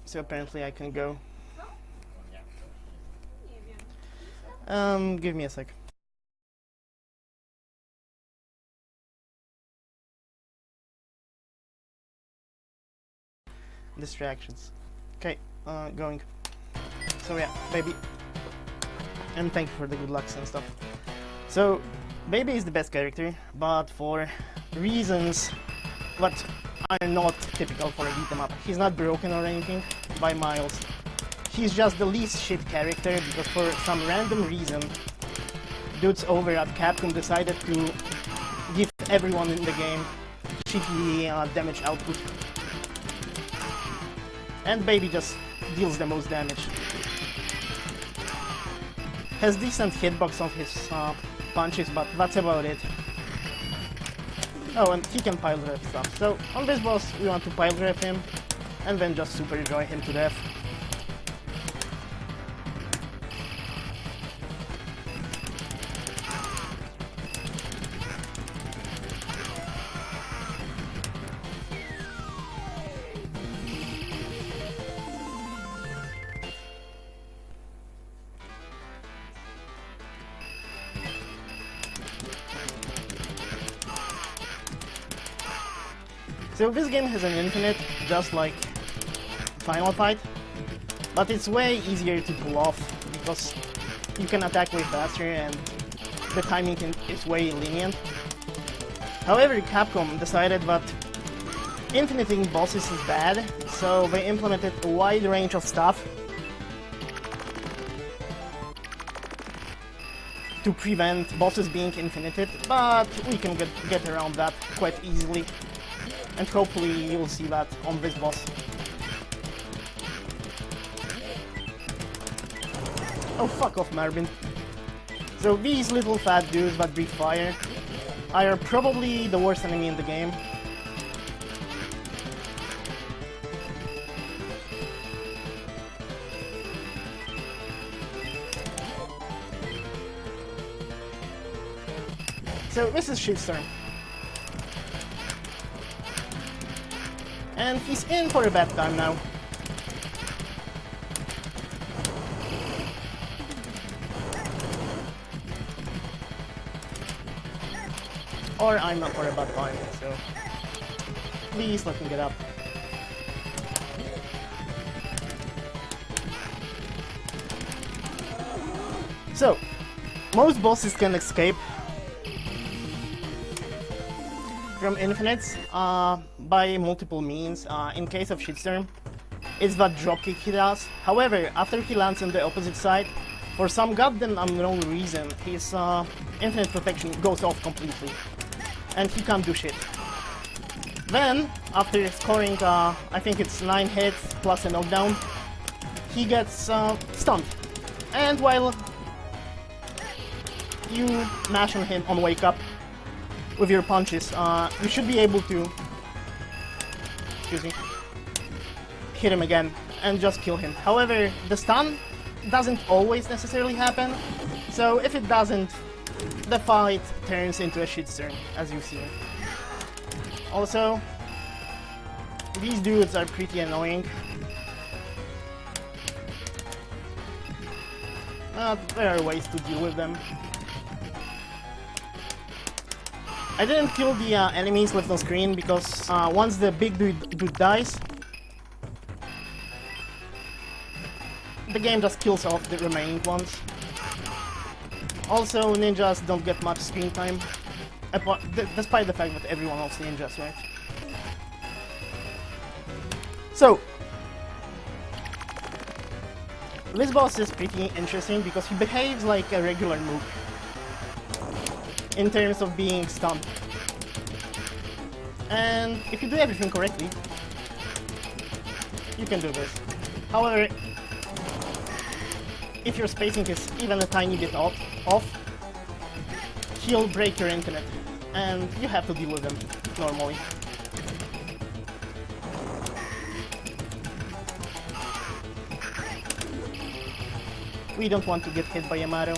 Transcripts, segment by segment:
So apparently I can go. Give me a sec. Distractions. Okay, going. So yeah, baby. And thank you for the good lucks and stuff. So, Baby is the best character, but for reasons that are not typical for a beat 'em up. He's not broken or anything by miles. He's just the least shit character because for some random reason, dudes over at Capcom decided to give everyone in the game shitty damage output. And Baby just deals the most damage. Has decent hitbox on his punches, but that's about it. Oh, and he can pile drive stuff. So on this boss, we want to pile drive him, and then just super enjoy him to death. So this game has an infinite, just like Final Fight, but it's way easier to pull off because you can attack way faster and the timing is way lenient. However, Capcom decided that infiniting bosses is bad, so they implemented a wide range of stuff to prevent bosses being infinited, but we can get around that quite easily. And hopefully you'll see that on this boss. Oh, fuck off, Marvin. So these little fat dudes that breathe fire are probably the worst enemy in the game. So this is Shitstorm. And he's in for a bad time now. Or I'm not for a bad time, so please let me get up. So, most bosses can escape from infinites by multiple means. In case of Shitstorm, it's that dropkick he does. However, after he lands on the opposite side, for some goddamn unknown reason, his infinite protection goes off completely, and he can't do shit. Then, after scoring, I think it's 9 hits plus a knockdown, he gets stunned. And while you mash on him on wake up with your punches, you should be able to, hit him again and just kill him. However, the stun doesn't always necessarily happen, so if it doesn't, the fight turns into a shitstorm, as you see. Also, these dudes are pretty annoying. There are ways to deal with them. I didn't kill the enemies left on screen because once the big dude dies, the game just kills off the remaining ones. Also, ninjas don't get much screen time, despite the fact that everyone loves ninjas, right? So, this boss is pretty interesting because he behaves like a regular moob in terms of being stunned. And if you do everything correctly, you can do this. However, if your spacing is even a tiny bit off, he'll break your infinite, and you have to deal with him normally. We don't want to get hit by Yamato.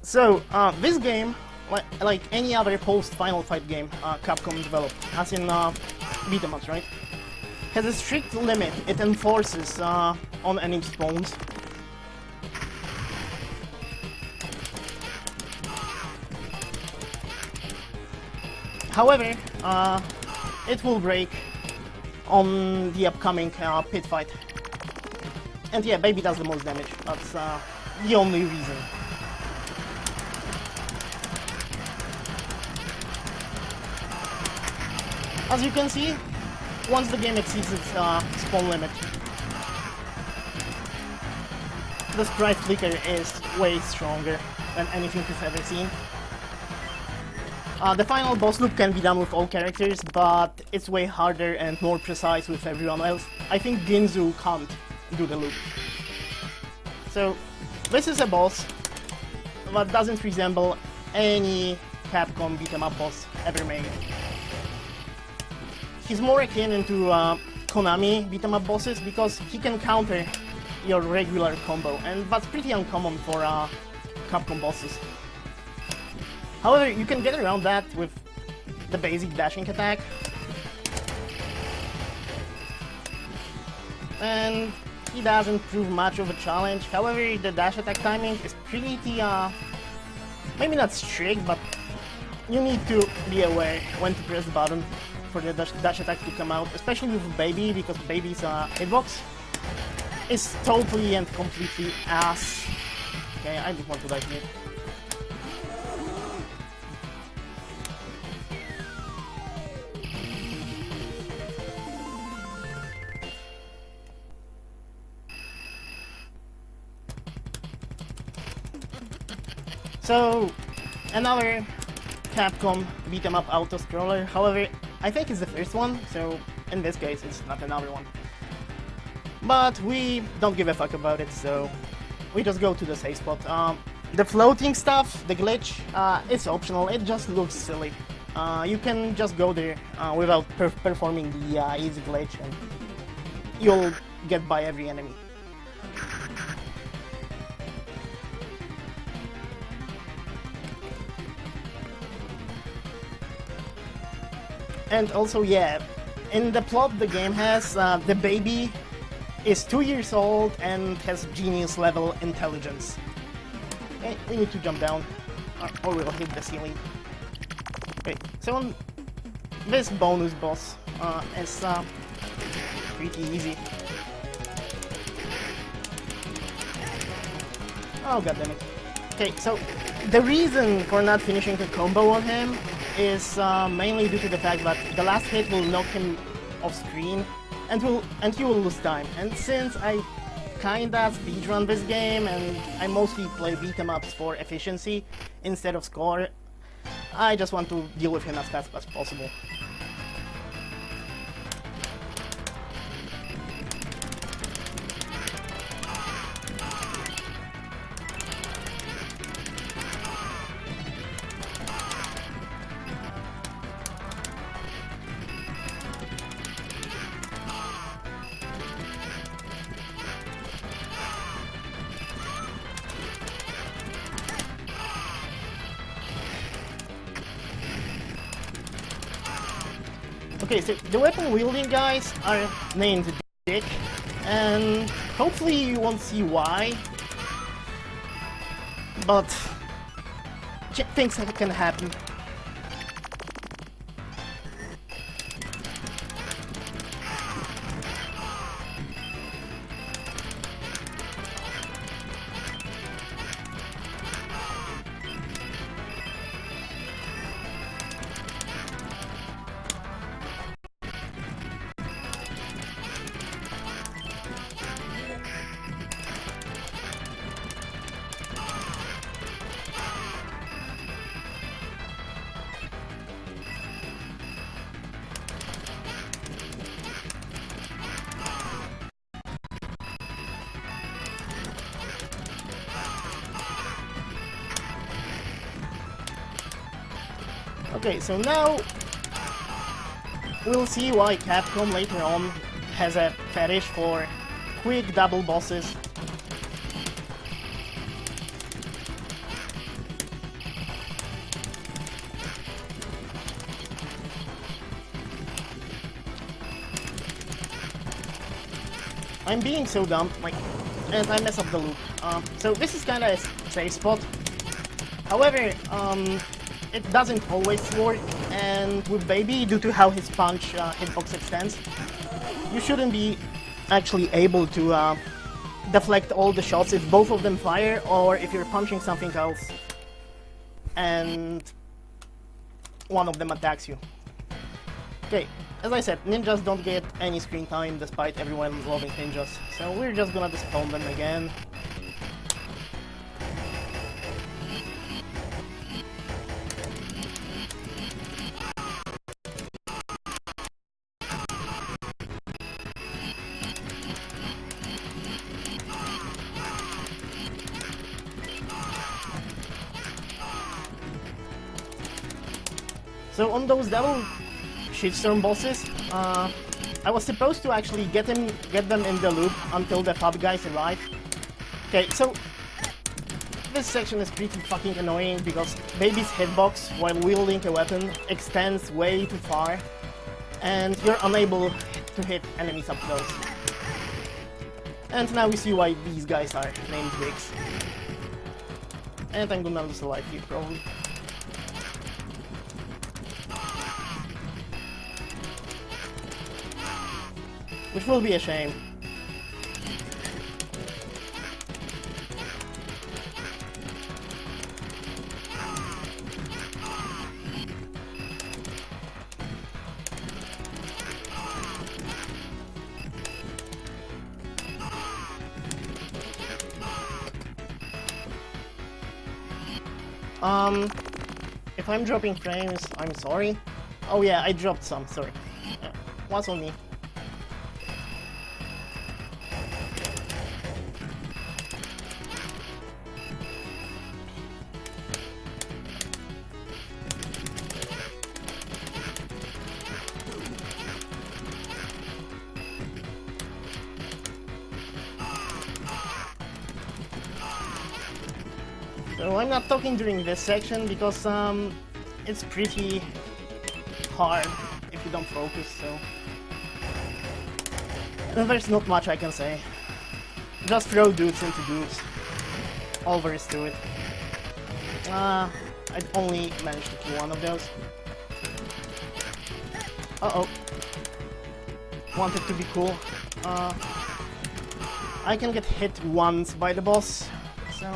So, this game, like any other post-Final Fight game Capcom developed, as in beat 'em ups, right? Has a strict limit it enforces on enemy spawns. However, it will break on the upcoming pit fight. And yeah, Baby does the most damage. That's the only reason. As you can see, once the game exceeds its spawn limit, the sprite flicker is way stronger than anything we've ever seen. The final boss loop can be done with all characters, but it's way harder and more precise with everyone else. I think Ginzu can't do the loop. So, this is a boss that doesn't resemble any Capcom beat-em-up boss ever made. He's more akin into Konami beat-em-up bosses because he can counter your regular combo, and that's pretty uncommon for Capcom bosses. However, you can get around that with the basic dashing attack. And he doesn't prove much of a challenge. However, the dash attack timing is pretty, maybe not strict, but you need to be aware when to press the button for the dash attack to come out, especially with Baby, because Baby's hitbox is totally and completely ass. Okay, I just want to die here. So, another Capcom beat-em-up auto-scroller. However, I think it's the first one, so in this case it's not another one. But we don't give a fuck about it, so we just go to the safe spot. The floating stuff, the glitch, it's optional, it just looks silly. You can just go there without performing the easy glitch, and you'll get by every enemy. And also, yeah, in the plot the game has, the Baby is 2 years old and has genius level intelligence. Okay, we need to jump down, or we'll hit the ceiling. Okay, so this bonus boss is pretty easy. Oh, goddammit. Okay, so the reason for not finishing a combo on him is mainly due to the fact that the last hit will knock him off screen and he will lose time. And since I kinda speedrun this game and I mostly play beat-em-ups for efficiency instead of score, I just want to deal with him as fast as possible. Okay, so the weapon wielding guys are named Dick, and hopefully you won't see why, but things can happen. Okay, so now we'll see why Capcom later on has a fetish for quick double bosses. I'm being so dumb, like, and I mess up the loop. So this is kinda a safe spot. However, it doesn't always work, and with Baby, due to how his punch hitbox extends, you shouldn't be actually able to deflect all the shots if both of them fire, or if you're punching something else and one of them attacks you. Okay, as I said, ninjas don't get any screen time despite everyone loving ninjas, so we're just gonna dispel them again. So on those double shitstorm bosses, I was supposed to actually get them in the loop until the pub guys arrive. Okay, so this section is pretty fucking annoying because Baby's hitbox while wielding a weapon extends way too far, and you're unable to hit enemies up close. And now we see why these guys are named Bricks. And I'm gonna lose a life here probably. Which will be a shame. If I'm dropping frames, I'm sorry. Oh yeah, I dropped some, sorry. What's on me? So I'm not talking during this section because it's pretty hard if you don't focus, so... And there's not much I can say. Just throw dudes into dudes. All there is to it. I'd only managed to kill one of those. Uh-oh. Wanted to be cool. I can get hit once by the boss, so...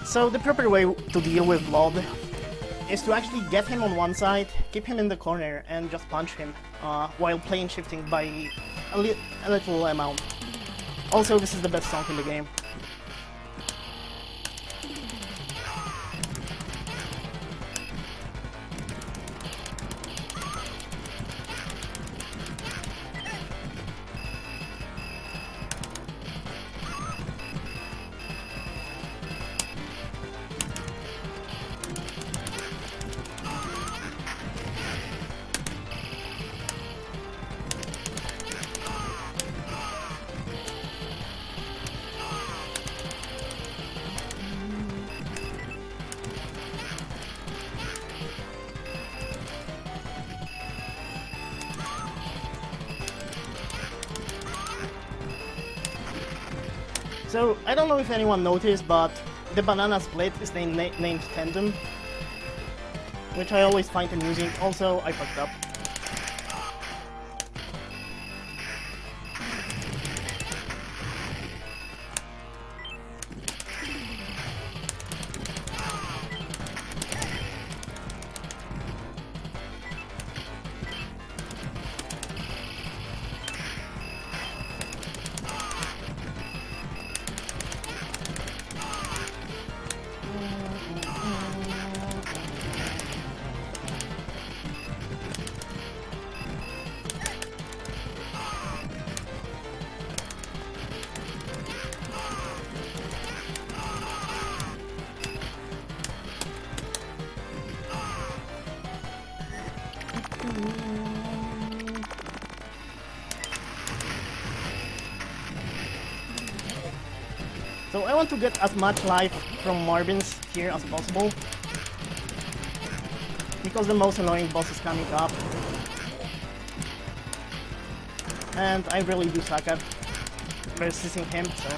So the proper way to deal with Blood is to actually get him on one side, keep him in the corner, and just punch him while plane shifting by a little amount. Also, this is the best song in the game. So, I don't know if anyone noticed, but the banana split is named Tandem, which I always find amusing. Also, I fucked up. So I want to get as much life from Marvin's here as possible, because the most annoying boss is coming up, and I really do suck at resisting him, so...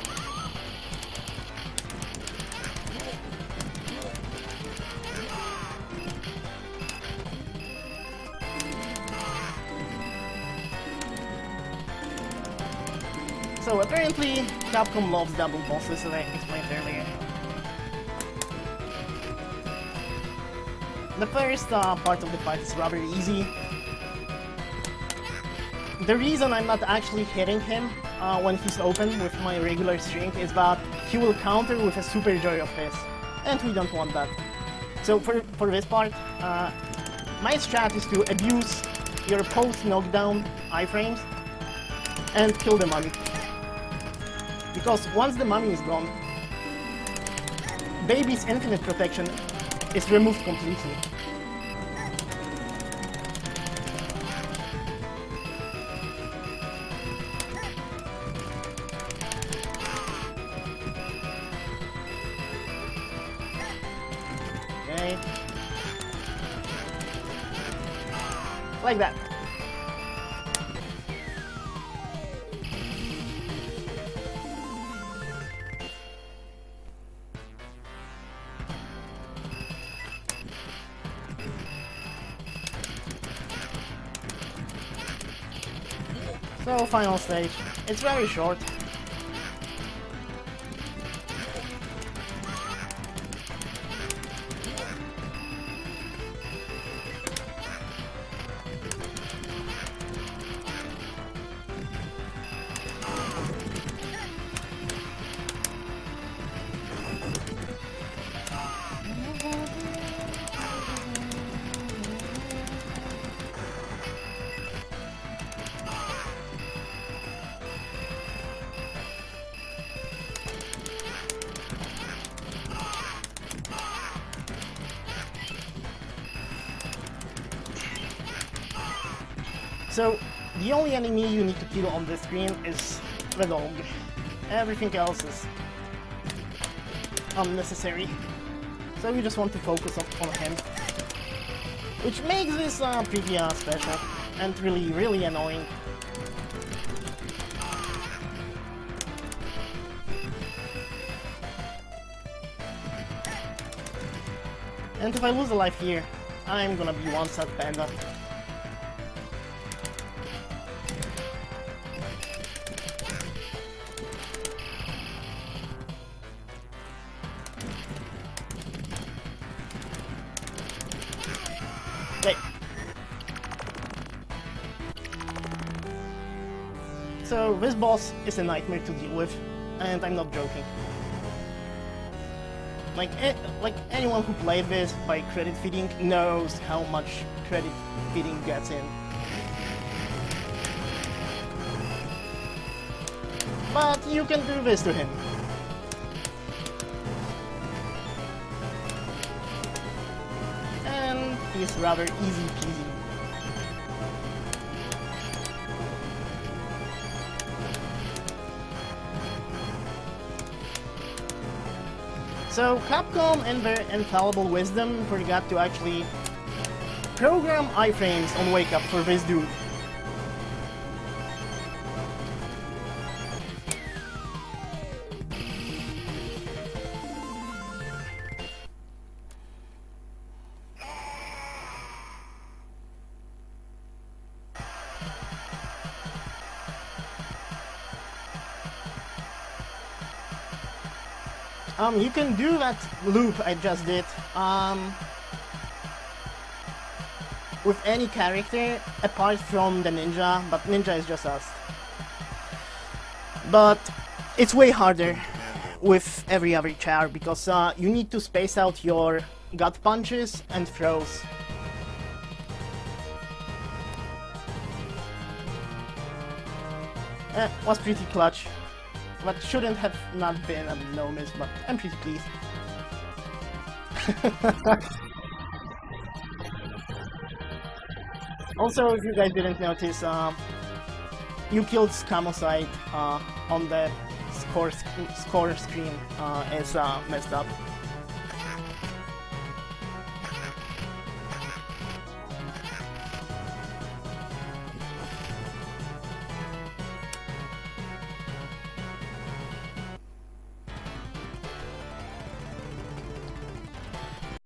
So apparently Capcom loves double bosses, as I explained earlier. The first part of the fight is rather easy. The reason I'm not actually hitting him when he's open with my regular string is that he will counter with a super joy of his, and we don't want that. So for this part, my strat is to abuse your post-knockdown iframes and kill the mummy. Because once the mummy is gone, Baby's infinite protection is removed completely. Okay. Like that. So, final stage. It's very short. So, the only enemy you need to kill on this screen is the dog. Everything else is unnecessary. So you just want to focus on him. Which makes this pretty special and really annoying. And if I lose a life here, I'm gonna be one sad panda. Okay. So this boss is a nightmare to deal with, and I'm not joking. Like anyone who played this by credit feeding knows how much credit feeding gets in. But you can do this to him. And he's rather easy peasy. So Capcom and their infallible wisdom forgot to actually program iframes on Wake Up for this dude. You can do that loop I just did with any character apart from the ninja, but ninja is just us. But it's way harder with every other char because you need to space out your gut punches and throws. Was pretty clutch. But shouldn't have not been a no miss, but I'm pretty pleased. Also, if you guys didn't notice, you killed Scamoside on the score screen is messed up.